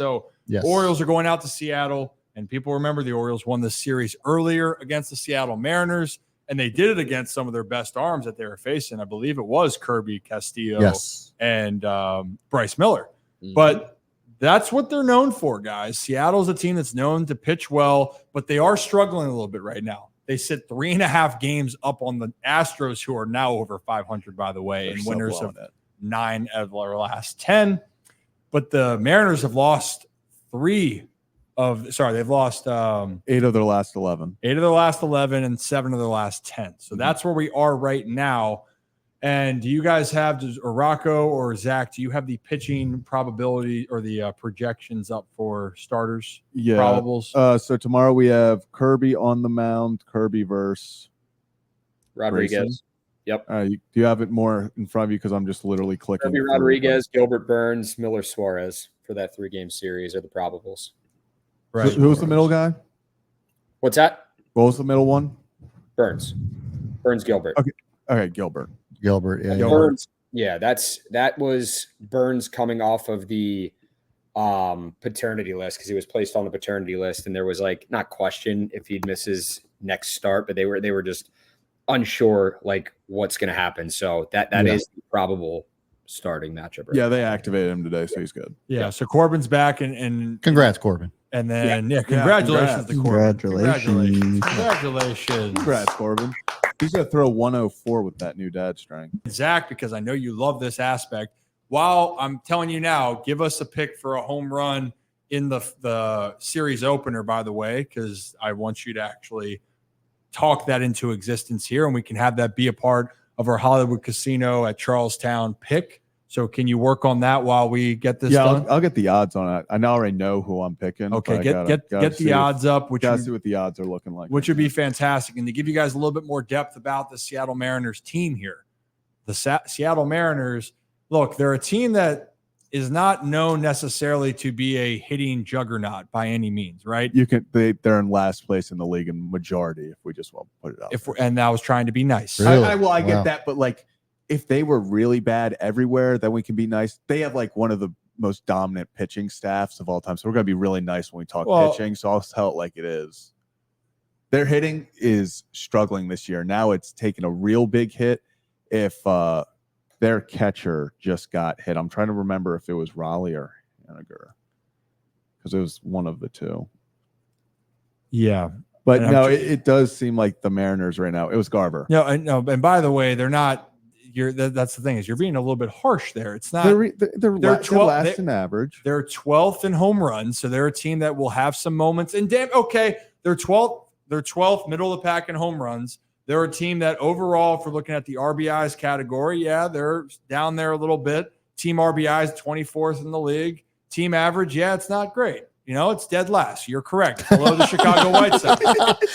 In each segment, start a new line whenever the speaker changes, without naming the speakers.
So
Yes.
Orioles are going out to Seattle, and people remember the Orioles won this series earlier against the Seattle Mariners, and they did it against some of their best arms that they were facing. I believe it was Kirby Castillo and Bryce Miller.
Mm-hmm.
But that's what they're known for, guys. Seattle's a team that's known to pitch well, but they are struggling a little bit right now. They sit 3.5 games up on the Astros, who are now over 500, by the way, and winners of 9 of their last 10. But the Mariners have lost they've lost
8 of their last 11.
8 of their last 11 and 7 of their last 10. So that's where we are right now. And do you guys have, or Rocco or Zach, do you have the pitching probability or the projections up for starters?
Yeah.
Probables?
So tomorrow we have Kirby on the mound, Kirby versus
Rodriguez.
Grayson.
Yep.
Do you have it more in front of you? Because I'm just literally clicking.
Kirby Rodriguez, Gilbert Burns, Miller Suarez for that 3-game series are the probables.
Right. Who's the middle guy?
What's that?
What was the middle one?
Burns Gilbert.
Okay, Gilbert.
Yeah.
Burns. Yeah, that was Burns coming off of the paternity list because he was placed on the paternity list, and there was not question if he'd miss his next start, but they were just unsure what's going to happen. So that is the probable starting matchup. Right
They activated him today, so he's good.
Yeah. So Corbin's back, and
congrats, Corbin.
And then congratulations to Corbin.
Congratulations.
Congrats, Corbin. He's going to throw 104 with that new dad string.
Zach, because I know you love this aspect. While I'm telling you now, give us a pick for a home run in the series opener, by the way, because I want you to actually talk that into existence here, and we can have that be a part of our Hollywood Casino at Charlestown pick. So can you work on that while we get this done?
I'll get the odds on it. I already know who I'm picking.
Okay, get the odds up.
See what the odds are looking like.
Which would be fantastic. And to give you guys a little bit more depth about the Seattle Mariners team here, the Seattle Mariners, look, they're a team that is not known necessarily to be a hitting juggernaut by any means, right?
They're in last place in the league in majority, if we just want to put it out.
And I was trying to be nice.
Really?
I get that, but if they were really bad everywhere, then we can be nice. They have one of the most dominant pitching staffs of all time. So we're going to be really nice when we talk pitching. So I'll tell it like it is. Their hitting is struggling this year. Now it's taken a real big hit. If their catcher just got hit, I'm trying to remember if it was Raleigh or Haniger, because it was one of the two.
Yeah.
But it does seem like the Mariners right now. It was Garver.
No, and by the way, they're not. That's the thing, is you're being a little bit harsh there. It's not.
They're last in average.
They're 12th in home runs, so they're a team that will have some moments. And they're 12th. They're 12th, middle of the pack in home runs. They're a team that overall, if we're looking at the RBIs category, they're down there a little bit. Team RBIs 24th in the league. Team average, it's not great. It's dead last. You're correct. Below the Chicago White Sox.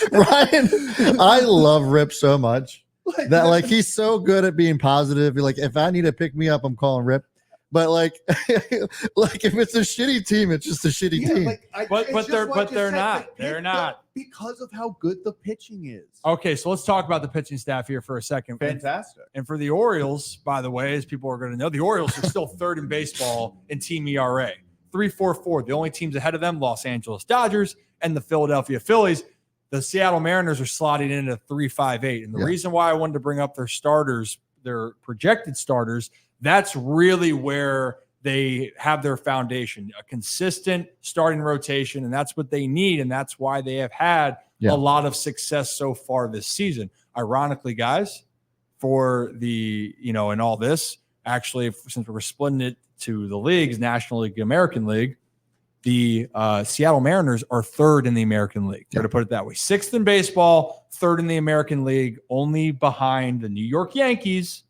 Ryan, I love Rip so much. That he's so good at being positive. If I need to pick me up, I'm calling Rip. But if it's a shitty team, it's just a shitty team.
They're not. They're not
because of how good the pitching is.
Okay, so let's talk about the pitching staff here for a second.
Fantastic.
And for the Orioles, by the way, as people are going to know, the Orioles are still third in baseball in team ERA, 3.44. The only teams ahead of them, Los Angeles Dodgers and the Philadelphia Phillies. The Seattle Mariners are slotting in at 3.58. And the reason why I wanted to bring up their starters, their projected starters, that's really where they have their foundation, a consistent starting rotation. And that's what they need. And that's why they have had a lot of success so far this season. Ironically, guys, for the, in all this, actually, since we're splitting it to the leagues, National League, American League, the Seattle Mariners are third in the American League. To put it that way, 6th in baseball, third in the American League, only behind the New York Yankees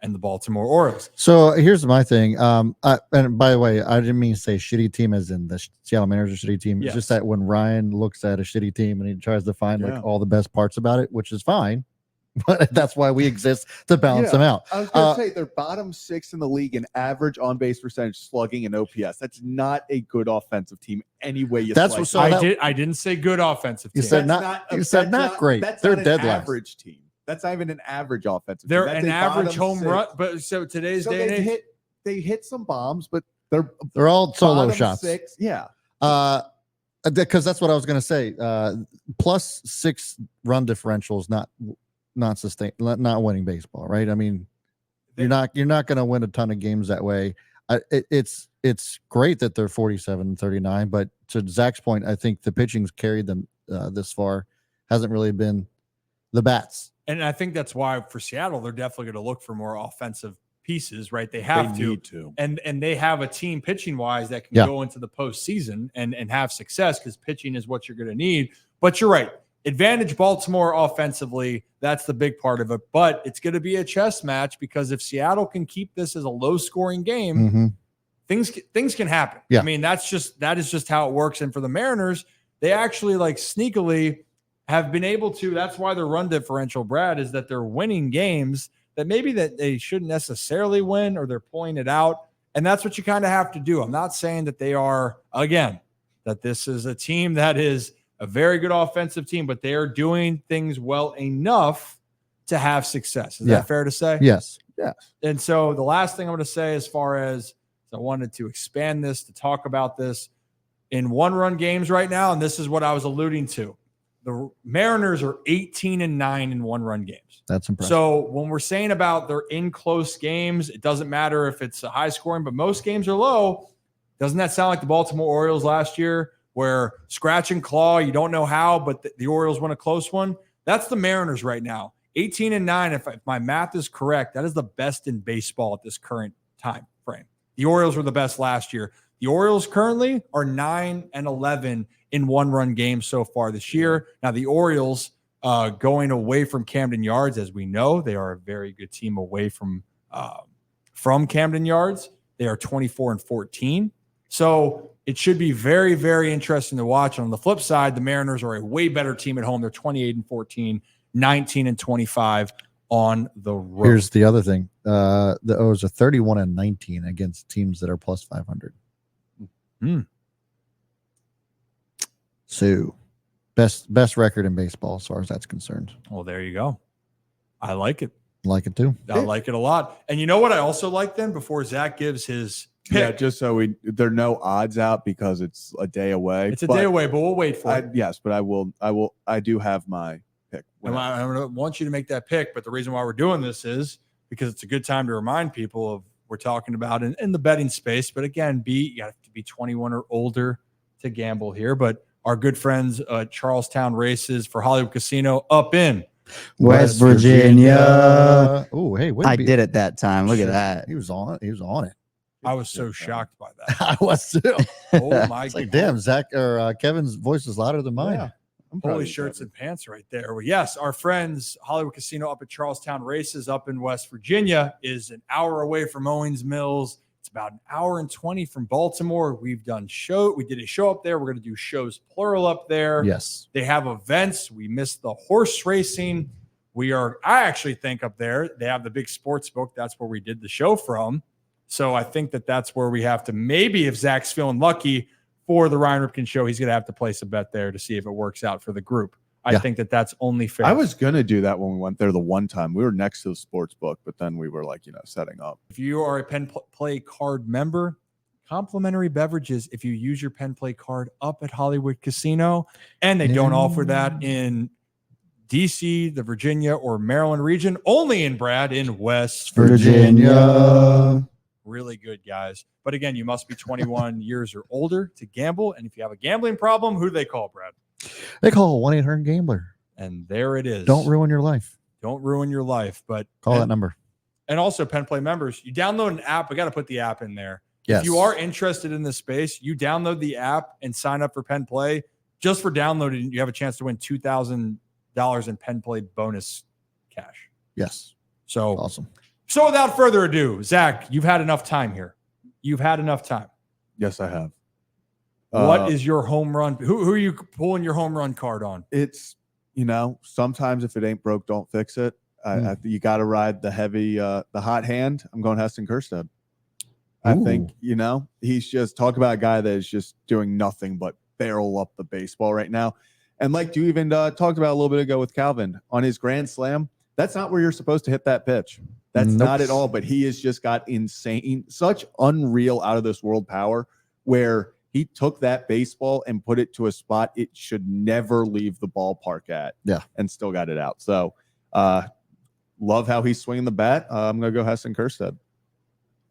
and the Baltimore Orioles.
So here's my thing. And by the way, I didn't mean to say shitty team as in the Seattle Mariners are a shitty team. It's just that when Ryan looks at a shitty team and he tries to find all the best parts about it, which is fine. But that's why we exist, to balance them out.
I was going to say they're bottom 6 in the league in average on-base percentage, slugging, and OPS. That's not a good offensive team anyway.
I didn't say good offensive team.
You said not great. They're dead last.
Average team. That's not even an average offensive
team.
They're
an average home run. But so today's day and age,
they hit some bombs, but They're
all solo
bottom
shots.
6. Yeah.
Because that's what I was going to say. Plus 6 run differential is not winning baseball, right? I mean, you're not going to win a ton of games that way. It's great that they're 47-39, but to Zach's point, I think the pitching's carried them this far. Hasn't really been the bats.
And I think that's why for Seattle, they're definitely going to look for more offensive pieces, right? They need to. And they have a team pitching wise that can go into the postseason and have success, because pitching is what you're going to need. But you're right. Advantage Baltimore offensively. That's the big part of it. But it's going to be a chess match, because if Seattle can keep this as a low scoring game, things can happen.
Yeah.
I mean, that is just how it works. And for the Mariners, they actually like sneakily have been able to. That's why their run differential, Brad, is that they're winning games that maybe that they shouldn't necessarily win, or they're pulling it out. And that's what you kind of have to do. I'm not saying that they are, again, that this is a team that is a very good offensive team, but they are doing things well enough to have success. Is that fair to say?
Yes.
Yes.
And so the last thing I'm going to say, as far as I wanted to expand this, to talk about this in 1-run games right now, and this is what I was alluding to. The Mariners are 18-9 in 1-run games.
That's impressive.
So when we're saying about they're in close games, it doesn't matter if it's a high scoring, but most games are low. Doesn't that sound like the Baltimore Orioles last year, where scratch and claw, you don't know how, but the Orioles won a close one? That's the Mariners right now. 18-9, if my math is correct, that is the best in baseball at this current time frame. The Orioles were the best last year. The Orioles currently are 9-11 in 1-run games so far this year. Now, the Orioles going away from Camden Yards, as we know, they are a very good team away from Camden Yards. They are 24-14. So it should be very, very interesting to watch. On the flip side, the Mariners are a way better team at home. They're 28-14, 19-25 on the road.
Here's the other thing. The O's are 31-19 against teams that are plus 500. So best record in baseball as far as that's concerned.
Well, there you go. I like it.
Like it too.
I like it a lot. And you know what I also like then, before Zach gives his pick?
Yeah, just so there are no odds out, because it's a day away.
It's a day away, but we'll wait for it.
Yes, but I do have my pick.
I want you to make that pick, but the reason why we're doing this is because it's a good time to remind people of we're talking about in the betting space. But again, you have to be 21 or older to gamble here. But our good friends Charlestown Races for Hollywood Casino up in
West Virginia.
Oh, hey,
I did it that time. Look at that.
He was on it.
I was so shocked by that.
I was too.
Oh my
It's
god!
like, damn, Zach or Kevin's voice is louder than mine.
Yeah.
Holy shirts and pants right there. Well, yes, our friends Hollywood Casino up at Charlestown Races up in West Virginia is an hour away from Owings Mills. It's about an hour and 20 from Baltimore. We did a show up there. We're going to do shows plural up there.
Yes.
They have events. We missed the horse racing. I actually think up there, they have the big sports book. That's where we did the show from. So I think that's where we have to, maybe if Zach's feeling lucky for the Ryan Ripken Show, he's going to have to place a bet there to see if it works out for the group. I think that's only fair.
I was going to do that when we went there the one time. We were next to the sports book, but then we were setting up.
If you are a Pen Play Card member, complimentary beverages if you use your Pen Play Card up at Hollywood Casino. And they don't offer that in DC, the Virginia or Maryland region, only in West
Virginia.
Really good, guys. But again, you must be 21 years or older to gamble. And if you have a gambling problem, who do they call, Brad?
They call 1-800-GAMBLER.
And there it is.
Don't ruin your life.
Don't ruin your life. But
call that number.
And also, Pen Play members, you download an app. I got to put the app in there.
Yes.
If you are interested in this space, you download the app and sign up for Pen Play. Just for downloading, you have a chance to win $2,000 in Pen Play bonus cash.
Yes.
So
awesome.
So without further ado, Zach, you've had enough time here. You've had enough time.
Yes, I have.
What is your home run? Who are you pulling your home run card on?
It's, sometimes if it ain't broke, don't fix it. You got to ride the heavy, the hot hand. I'm going Heston Kjerstad. I think, he's just talk about a guy that is just doing nothing but barrel up the baseball right now. And like you even talked about a little bit ago with Calvin on his grand slam, that's not where you're supposed to hit that pitch. That's
Nope.
not at all. But he has just got insane, such unreal, out of this world power where he took that baseball and put it to a spot it should never leave the ballpark at.
Yeah.
And still got it out. So love how he's swinging the bat. I'm going to go Heston Kjerstad.